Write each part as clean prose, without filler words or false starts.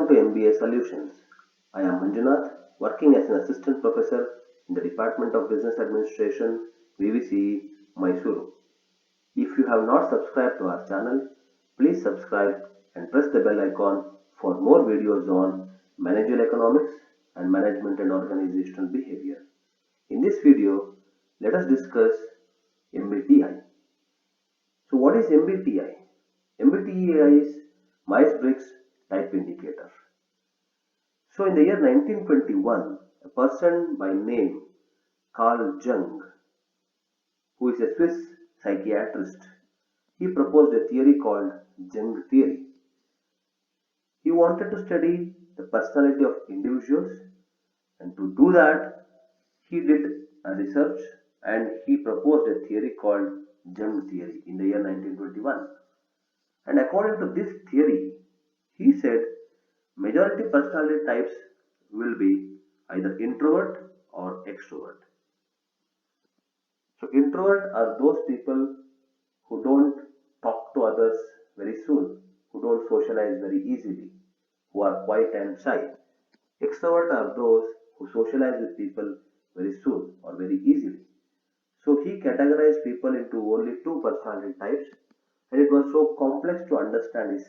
Welcome to MBA Solutions. I am Manjunath, working as an assistant professor in the Department of Business Administration, VVCE, Mysuru. If you have not subscribed to our channel, please subscribe and press the bell icon for more videos on managerial economics and management and organizational behavior. In this video, let us discuss MBTI. So what is MBTI? MBTI is Myers-Briggs Type Indicator. So in the year 1921, a person by name Carl Jung, who is a Swiss psychiatrist, he proposed a theory called Jung theory. He wanted to study the personality of individuals, and to do that, he did a research and he proposed a theory called Jung theory in the year 1921. And according to this theory, he said majority personality types will be either introvert or extrovert. So introvert are those people who don't talk to others very soon, who don't socialize very easily, who are quiet and shy. Extrovert are those who socialize with people very soon or very easily. So he categorized people into only two personality types, and it was so complex to understand his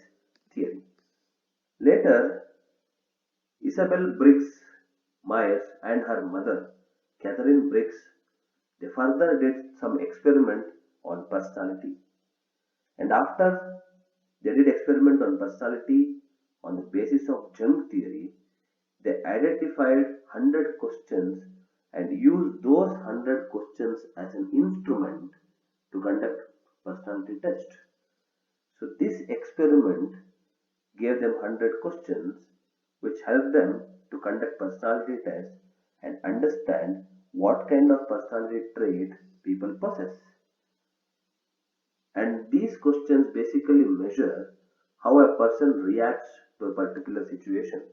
theory. Later, Isabel Briggs Myers and her mother, Catherine Briggs, they further did some experiment on personality. And after they did experiment on personality on the basis of Jung theory, they identified 100 questions and used those 100 questions as an instrument to conduct personality test. So this experiment gave them 100 questions which helped them to conduct personality tests and understand what kind of personality trait people possess. And these questions basically measure how a person reacts to a particular situation.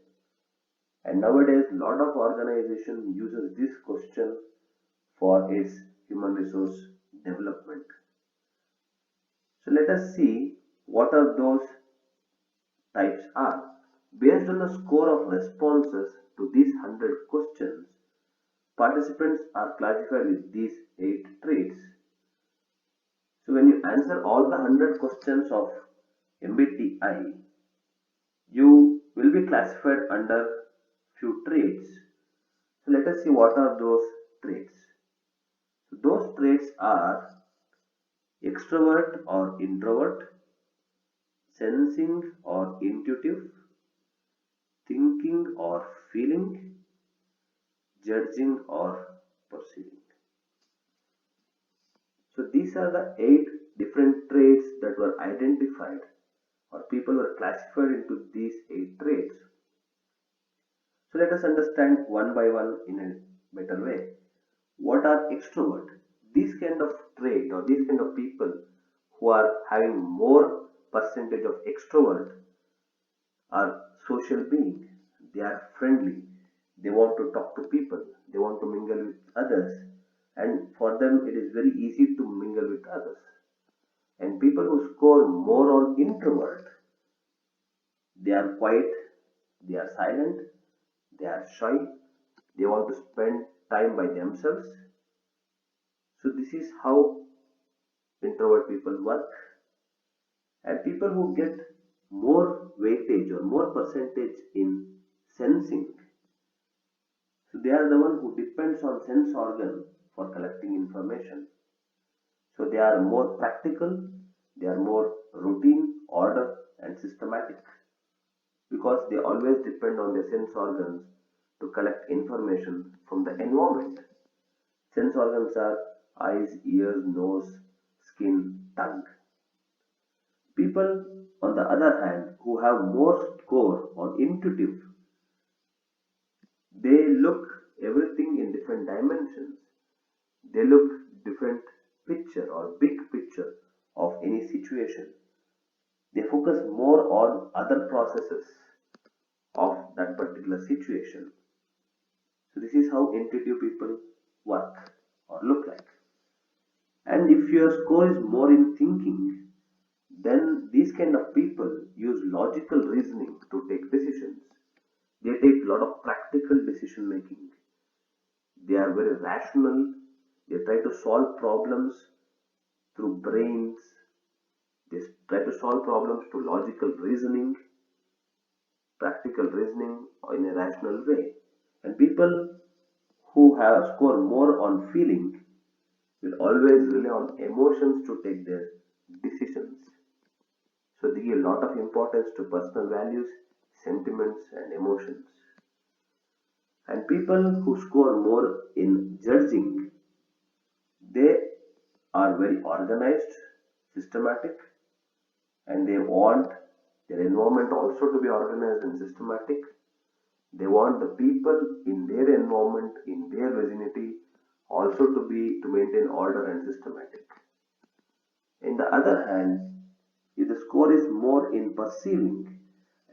And nowadays, a lot of organization uses this question for its human resource development. So let us see what are those types are. Based on the score of responses to these 100 questions, participants are classified with these 8 traits. So when you answer all the 100 questions of MBTI, you will be classified under few traits. So let us see what are those traits. So those traits are extrovert or introvert, sensing or intuitive, thinking or feeling, judging or perceiving. So these are the 8 different traits that were identified, or people were classified into these 8 traits. So let us understand one by one in a better way. What are extrovert? These kind of trait or these kind of people who are having more percentage of extrovert are social beings. They are friendly. They want to talk to people. They want to mingle with others. And for them, it is very easy to mingle with others. And people who score more on introvert, they are quiet, they are silent, they are shy, they want to spend time by themselves. So this is how introvert people work. And people who get more weightage or more percentage in sensing, so they are the one who depends on sense organ for collecting information. So they are more practical, they are more routine, order and systematic, because they always depend on their sense organs to collect information from the environment. Sense organs are eyes, ears, nose, skin, tongue. People, on the other hand, who have more score on intuitive, they look everything in different dimensions. They look different picture or big picture of any situation. They focus more on other processes of that particular situation. So this is how intuitive people work or look like. And if your score is more in thinking, then these kind of people use logical reasoning to take decisions. They take a lot of practical decision making. They are very rational. They try to solve problems through brains. They try to solve problems through logical reasoning, practical reasoning, or in a rational way. And people who have score more on feeling will always rely on emotions to take their decisions. So they give a lot of importance to personal values, sentiments, and emotions. And people who score more in judging, they are very organized, systematic, and they want their environment also to be organized and systematic. They want the people in their environment, in their vicinity, also to maintain order and systematic. In the other hand, if the score is more in perceiving,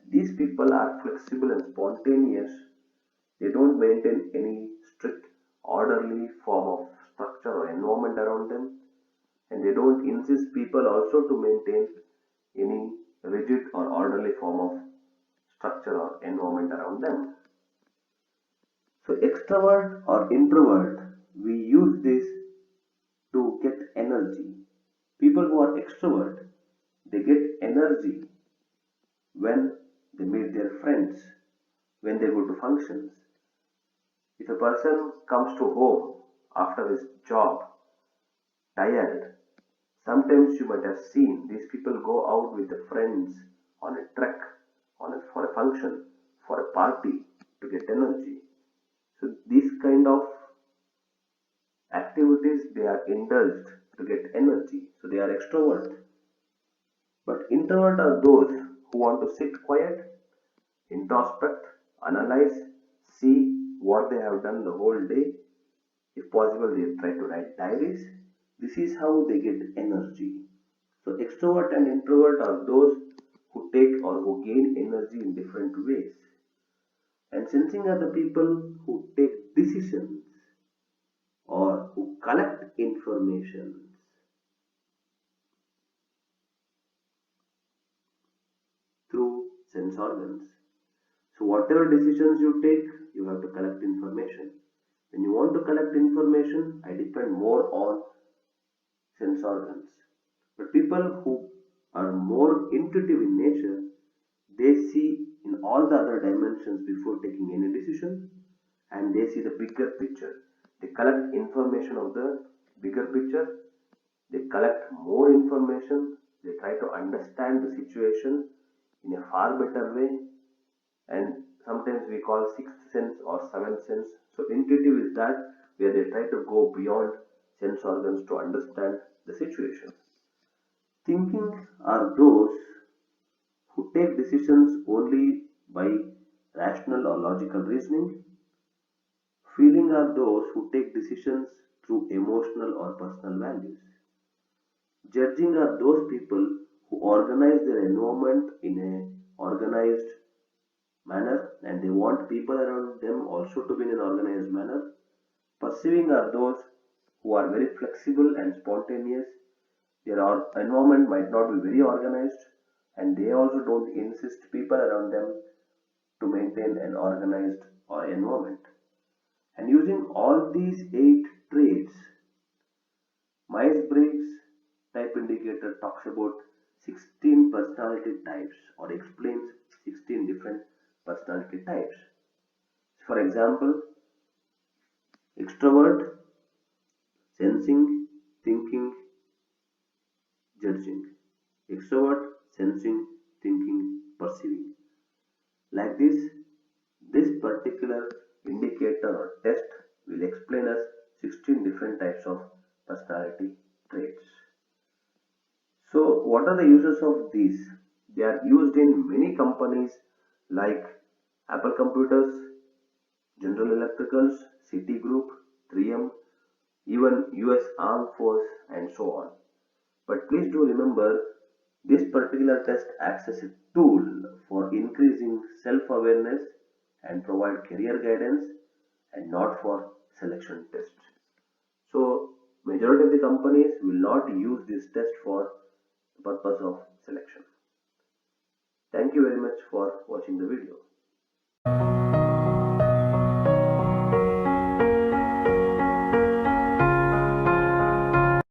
these people are flexible and spontaneous. They don't maintain any strict, orderly form of structure or environment around them, and they don't insist people also to maintain any rigid or orderly form of structure or environment around them. So, extrovert or introvert, we use this to get energy. People who are extrovert, they get energy when they meet their friends, when they go to functions. If a person comes to home after his job tired, sometimes you might have seen these people go out with their friends on a trek, for a function, for a party to get energy. So these kind of activities they are indulged to get energy. So they are extrovert. But introvert are those who want to sit quiet, introspect, analyze, see what they have done the whole day. If possible, they try to write diaries. This is how they get energy. So extrovert and introvert are those who take or who gain energy in different ways. And sensing are the people who take decisions or who collect information through sense organs. So whatever decisions you take, you have to collect information. When you want to collect information, I depend more on sense organs. But people who are more intuitive in nature, they see in all the other dimensions before taking any decision, and they see the bigger picture. They collect information of the bigger picture, they collect more information, they try to understand the situation in a far better way, and sometimes we call sixth sense or seventh sense. So intuitive is that where they try to go beyond sense organs to understand the situation. Thinking are those who take decisions only by rational or logical reasoning. Feeling are those who take decisions through emotional or personal values. Judging are those people who organize their environment in a organized manner, and they want people around them also to be in an organized manner. Perceiving are those who are very flexible and spontaneous. Their environment might not be very organized, and they also don't insist people around them to maintain an organized or environment. And using all these 8 traits, Myers-Briggs type indicator talks about 16 personality types or explains 16 different personality types. For example, extrovert, sensing, thinking, judging. Extrovert, sensing, thinking, perceiving. Like this particular indicator or test will explain us 16 different types of personality traits. So what are the uses of these? They are used in many companies like Apple Computers, General Electricals, Citigroup, 3M, even US Armed Force and so on. But please do remember this particular test acts as a tool for increasing self-awareness and provide career guidance and not for selection test. So majority of the companies will not use this test for the purpose of selection. Thank you very much for watching the video.